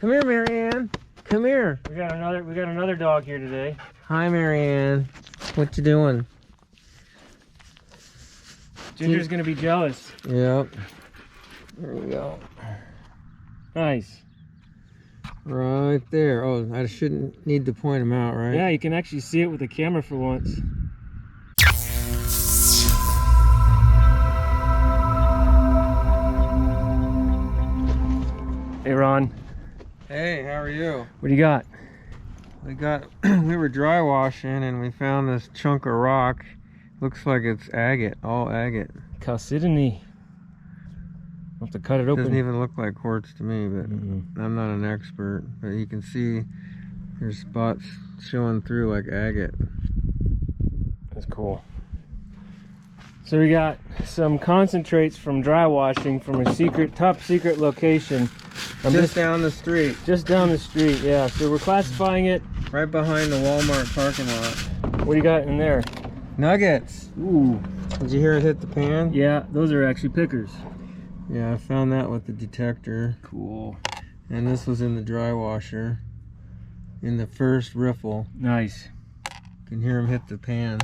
Come here, Marianne. Come here. We got another dog here today. Hi, Marianne. What you doing? Ginger's gonna be jealous. Yep. There we go. Nice. Right there. Oh, I shouldn't need to point them out, right? Yeah, you can actually see it with the camera for once. Hey, Ron. Hey, how are you? What do you got? We were dry washing and we found this chunk of rock. Looks like it's agate, all agate. Chalcedony. I'll have to cut it open. Doesn't even look like quartz to me, but I'm not an expert. But you can see there's spots showing through like agate. That's cool. So we got some concentrates from dry washing from a top secret location. Just down the street. Just down the street, yeah. So we're classifying it. Right behind the Walmart parking lot. What do you got in there? Nuggets. Ooh. Did you hear it hit the pan? Yeah, those are actually pickers. Yeah, I found that with the detector. Cool. And this was in the dry washer. In the first riffle. Nice. You can hear them hit the pan.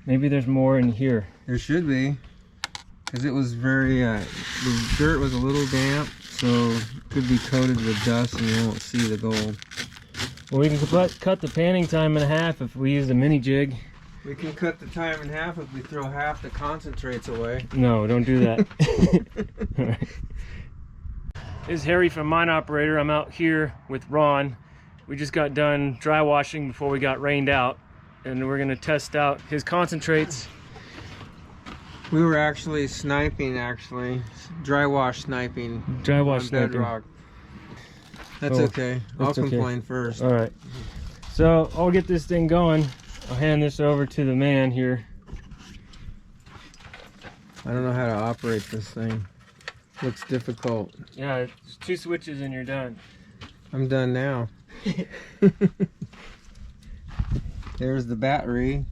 Maybe there's more in here. There should be. Because it was very, the dirt was a little damp. So it could be coated with dust and you won't see the gold. Well, we can cut the panning time in half if we use the mini-jig. We can cut the time in half if we throw half the concentrates away. No, don't do that. Right. This is Harry from Mine Operator. I'm out here with Ron. We just got done dry washing before we got rained out. And we're gonna test out his concentrates. We were actually sniping, dry wash sniping. Dry wash on sniping. bedrock. That's okay. I'll complain first. All right. So I'll get this thing going. I'll hand this over to the man here. I don't know how to operate this thing. Looks difficult. Yeah, it's 2 switches and you're done. I'm done now. There's the battery.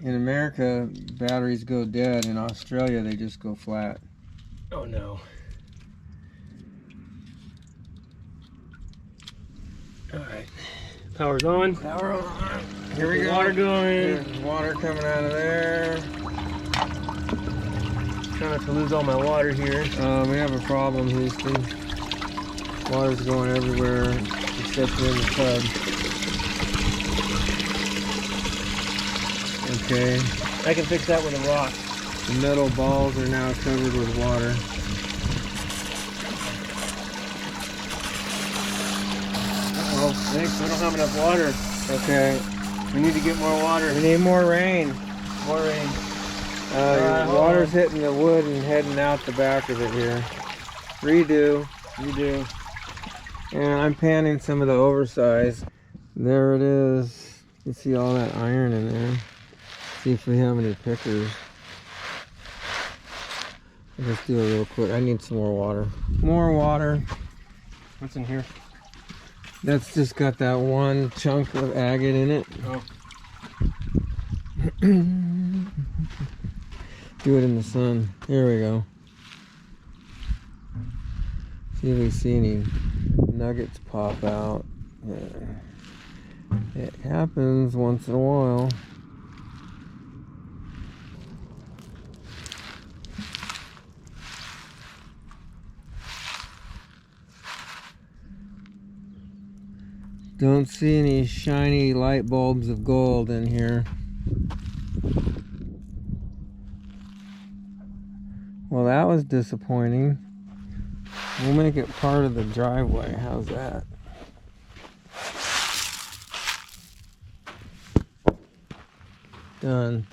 In America, batteries go dead. In Australia, they just go flat. Oh no. Alright. Power's on. Power on. Here we go. Water going. There's water coming out of there. Trying not to lose all my water here. We have a problem, Houston. Water's going everywhere except in the tub. Okay. I can fix that with a rock. The metal balls are now covered with water. Uh-oh, thanks. I don't have enough water. Okay. We need to get more water. We need more rain. More rain. Water's hitting the wood and heading out the back of it here. Redo. And I'm panning some of the oversize. There it is. You see all that iron in there. See if we have any pickers. Let's do it real quick. I need some more water. More water. What's in here? That's just got that one chunk of agate in it. Oh. Do it in the sun. Here we go. See if we see any nuggets pop out. Yeah. It happens once in a while. Don't see any shiny light bulbs of gold in here. Well, that was disappointing. We'll make it part of the driveway. How's that? Done.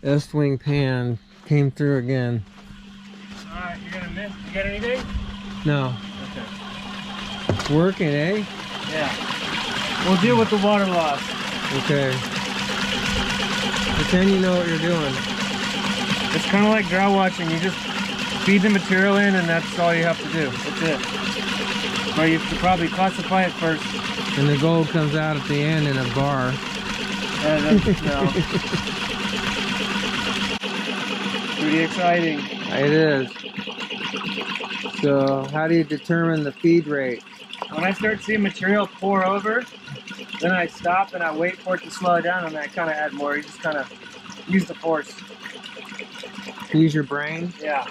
S-wing pan came through again. Alright, you're gonna miss. You got anything? No. Okay. Working, eh? Yeah. We'll deal with the water loss. Okay. Pretend you know what you're doing. It's kind of like dry washing. You just feed the material in and that's all you have to do. That's it. But you have to probably classify it first. And the gold comes out at the end in a bar. No. Pretty exciting. It is. So how do you determine the feed rate? When I start seeing material pour over, then I stop and I wait for it to slow down, and then I kind of add more. You just kind of use the force. Use your brain? Yeah.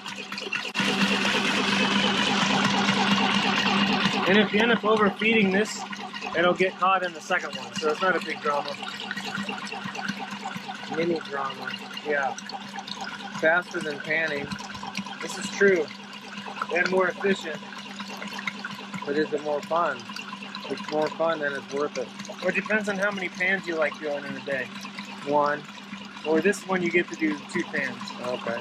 And if you end up overfeeding this, it'll get caught in the second one, so it's not a big drama. Mini drama. Yeah. Faster than panning. This is true. And more efficient. But is it more fun? If it's more fun, then it's worth it. Or it depends on how many pans you like doing in a day. One. Or this one you get to do 2 pans. Okay.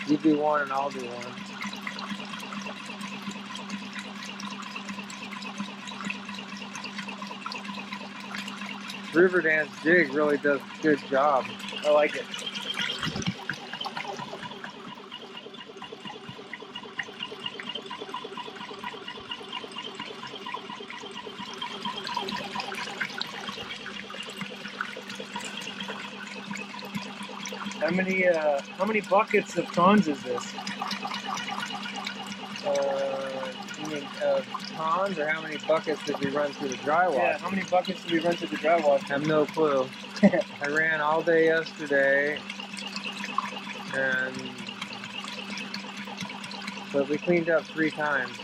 You do one and I'll do one. Riverdance jig really does a good job. I like it. How many buckets of cons is this? You mean ponds, or how many buckets did we run through the dry wash? Yeah, how many buckets did we run through the dry wash? I have no clue. I ran all day yesterday, and but we cleaned up 3 times.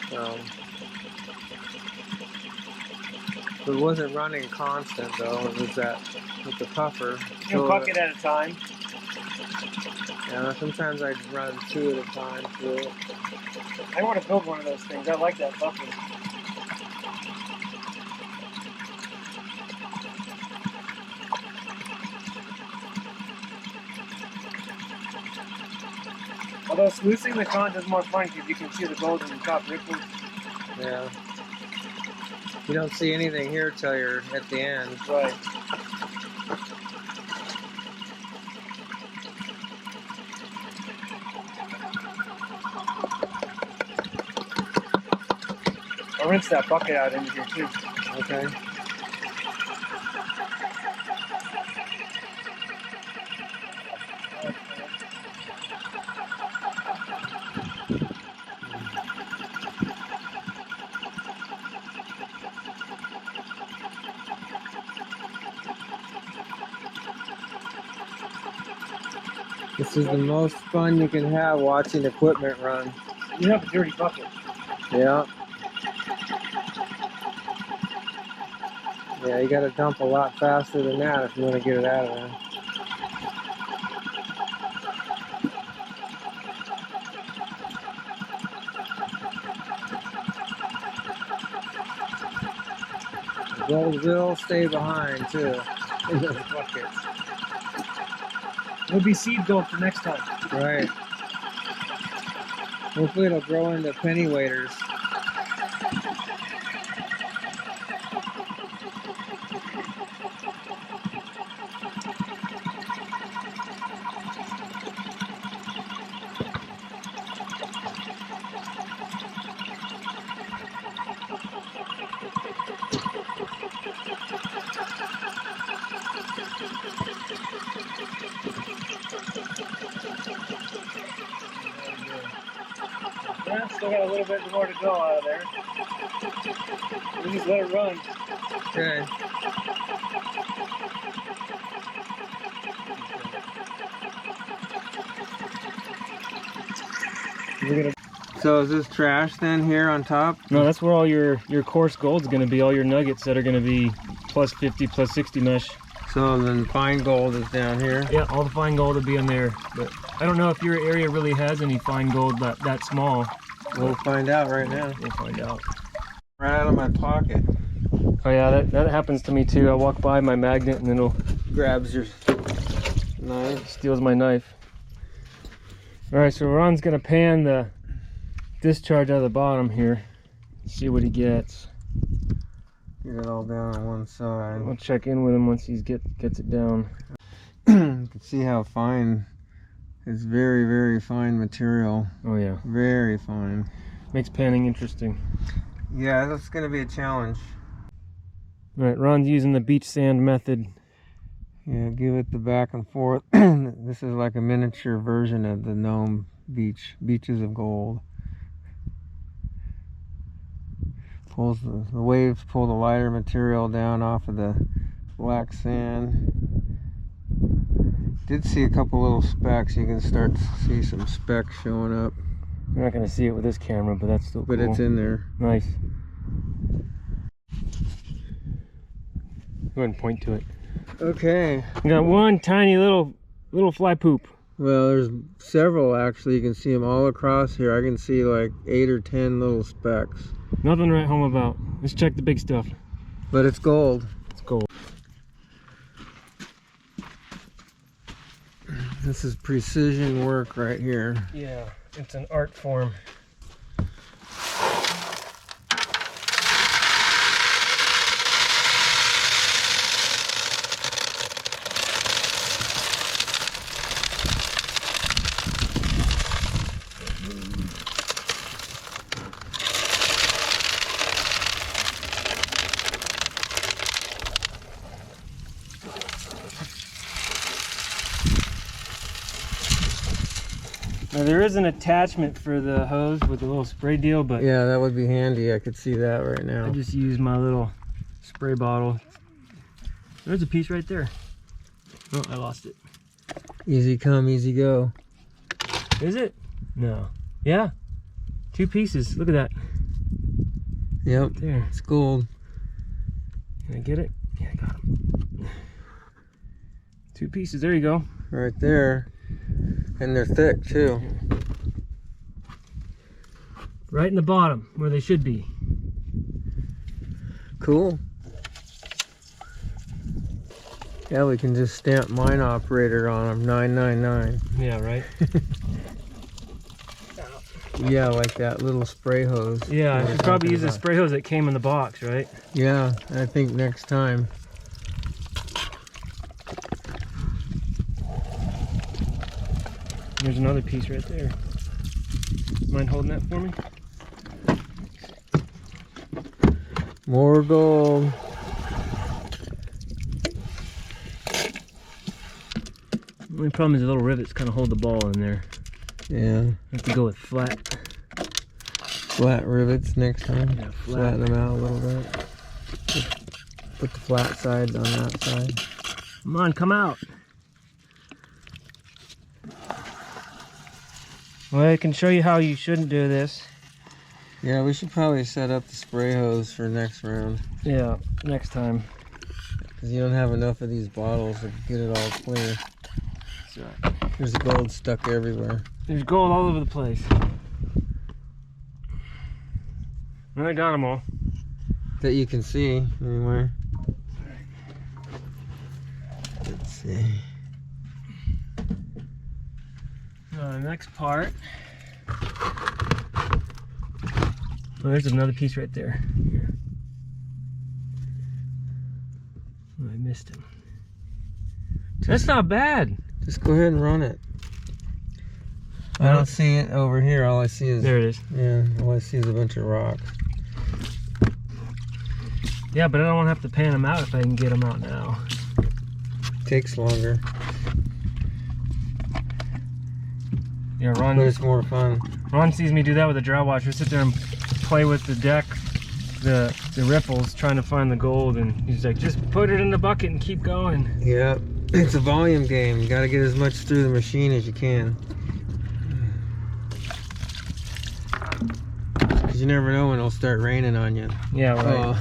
So it wasn't running constant though. It was that with the puffer. A bucket at a time. Yeah, sometimes I'd run 2 at a time through it. I want to build one of those things. I like that buffer. Although sluicing the cons is more fun because you can see the gold in the top ripples. Yeah. You don't see anything here till you're at the end. Right. I'll rinse that bucket out in here too. Okay. This is the most fun you can have watching equipment run. You have a dirty bucket. Yeah. Yeah, you gotta dump a lot faster than that if you want to get it out of there. Gold will stay behind too in those buckets. It'll be seed gold for next time. Right. Hopefully it'll grow into penny waders. Yeah, still got a little bit more to go out of there. We'll just let it run. Okay. So is this trash then here on top? No, that's where all your coarse gold's going to be, all your nuggets that are going to be plus 50, plus 60 mesh. So then fine gold is down here? Yeah, all the fine gold will be in there. But I don't know if your area really has any fine gold that small. We'll find out right now. We'll find out. Right out of my pocket. Oh yeah, that happens to me too. I walk by my magnet and then it'll Grabs your knife. steals my knife. All right, so Ron's gonna pan the discharge out of the bottom here. See what he gets. Get it all down on one side. We'll check in with him once he gets it down. You can see how fine. It's very, very fine material. Oh yeah, Very fine. makes panning interesting. Yeah, that's gonna be a challenge. All right, Ron's using the beach sand method. Yeah, give it the back and forth. This is like a miniature version of the Gnome Beaches of Gold. Pulls the waves pull the lighter material down off of the black sand. Did see a couple little specks. You can start to see some specks showing up. You're not gonna see it with this camera, but that's still cool. But it's in there. Nice. Go ahead and point to it. Okay. We got one tiny little fly poop. Well, there's several actually. You can see them all across here. I can see like 8 or 10 little specks. Nothing to write home about. Let's check the big stuff. But it's gold. It's gold. This is precision work right here. Yeah, it's an art form. Now, there is an attachment for the hose with the little spray deal, but yeah, that would be handy. I could see that right now. I just use my little spray bottle. There's a piece right there. Oh, I lost it. Easy come, easy go. Is it? No. Yeah. 2 pieces. Look at that. Yep. There. It's gold. Can I get it? Yeah, I got them. 2 pieces. There you go. Right there. And they're thick too. Right in the bottom where they should be. Cool. Yeah, we can just stamp mine operator on them, 999. Yeah, right. Yeah, like that little spray hose. Yeah, I should probably use a spray hose that came in the box, right? Yeah, I think next time. There's another piece right there. Mind holding that for me? More gold. The only problem is the little rivets kind of hold the ball in there. Yeah. I have to go with flat. Flat rivets next time. Yeah, Flatten them out a little bit. Just put the flat sides on that side. Come on, come out. Well, I can show you how you shouldn't do this. Yeah, we should probably set up the spray hose for next round. Yeah, next time. Because you don't have enough of these bottles to get it all clear. That's right. There's gold stuck everywhere. There's gold all over the place. I got them all. That you can see, anyway. Let's see. The next part. Oh, there's another piece right there. Here. Oh, I missed him. That's not bad. Just go ahead and run it. I don't see it over here. All I see is... There it is. Yeah, all I see is a bunch of rocks. Yeah, but I don't want to have to pan them out if I can get them out now. Takes longer. Yeah, Ron. But it's more fun. Ron sees me do that with a dry washer. Sit there and play with the deck, the ripples, trying to find the gold, and he's like, just put it in the bucket and keep going. Yeah, it's a volume game. You got to get as much through the machine as you can. Because you never know when it'll start raining on you. Yeah, right. Oh.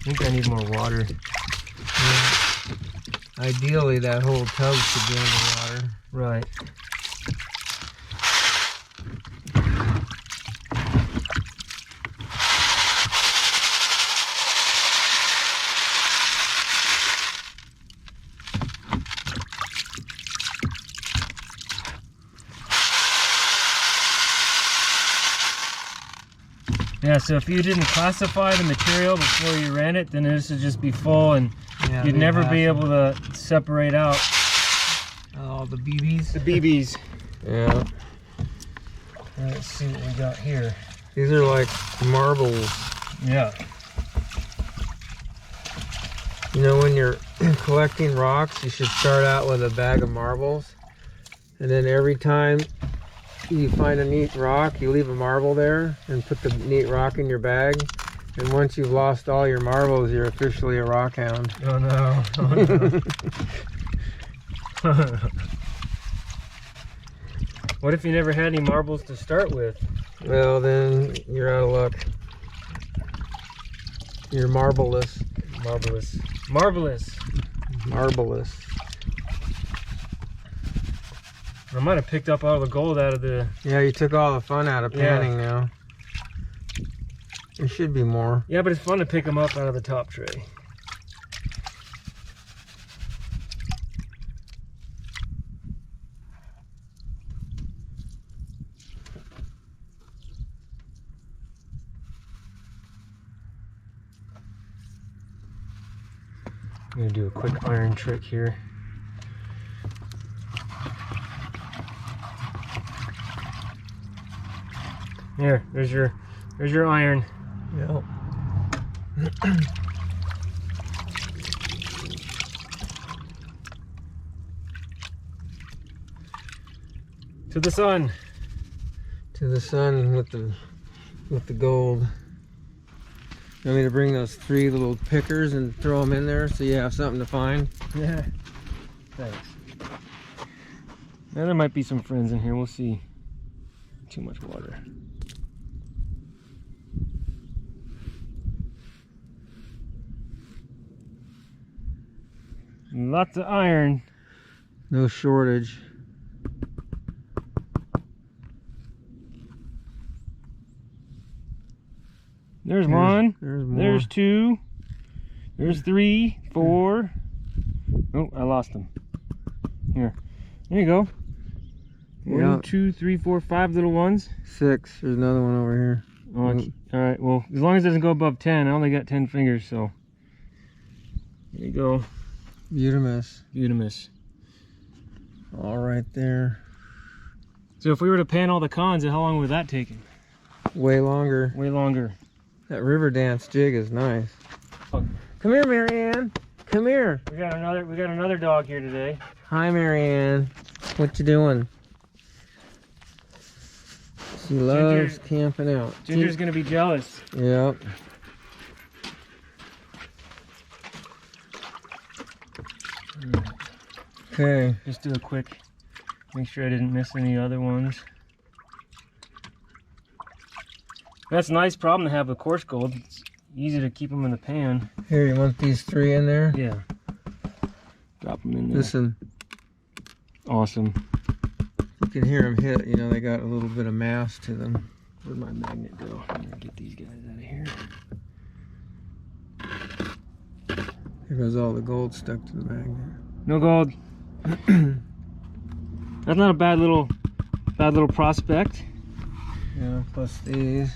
I think I need more water. Yeah. Ideally, that whole tub should be underwater. Right. Yeah, so if you didn't classify the material before you ran it, then this would just be full and Yeah, you'd never be able to separate out. Oh, called? The BBs? The BBs. Yeah. Let's see what we got here. These are like marbles. Yeah. You know, when you're collecting rocks, you should start out with a bag of marbles. And then every time you find a neat rock, you leave a marble there and put the neat rock in your bag. And once you've lost all your marbles, you're officially a rock hound. Oh no. Oh, no. What if you never had any marbles to start with? Well, then you're out of luck. You're marbleless. Marvelous. Marvelous. Marbleless. I might have picked up all the gold out of the... Yeah, you took all the fun out of panning now. There should be more. Yeah, but it's fun to pick them up out of the top tray. I'm gonna do a quick iron trick here. Here, there's your iron. Yep. To the sun. To the sun with the gold. You want me to bring those 3 little pickers and throw them in there so you have something to find? Yeah. Thanks. Now there might be some friends in here. We'll see. Too much water. Lots of iron. No shortage. There's one. There's more. There's 2. There's 3, 4. Oh, I lost them. Here. There you go. 1, 2, 3, 4, 5 little ones. 6. There's another one over here. Oh, all right. Well, as long as it doesn't go above 10, I only got 10 fingers, so. There you go. Butamus. Butamus. All right there. So if we were to pan all the cons, how long would that take? Way longer. Way longer. That Riverdance jig is nice. Come here, Marianne. Come here. We got another dog here today. Hi, Marianne. What you doing? She loves camping out. Ginger's gonna be jealous. Yep. Okay. Just do a quick, make sure I didn't miss any other ones. That's a nice problem to have with coarse gold. It's easy to keep them in the pan. Here, you want these 3 in there? Yeah. Drop them in there. Listen. Awesome. You can hear them hit. You know, they got a little bit of mass to them. Where'd my magnet go? I'm gonna get these guys out of here. Here goes all the gold stuck to the magnet. No gold. That's not a bad little prospect. Yeah, plus these.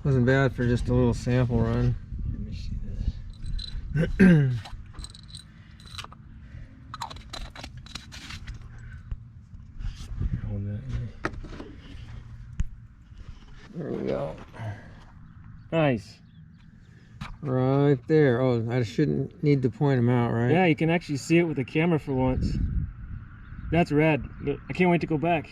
Wasn't bad for just a little sample run. Let me see this. Hold that. There we go. Nice. Right there. Oh, I shouldn't need to point them out, right? Yeah, you can actually see it with the camera for once. That's rad. I can't wait to go back.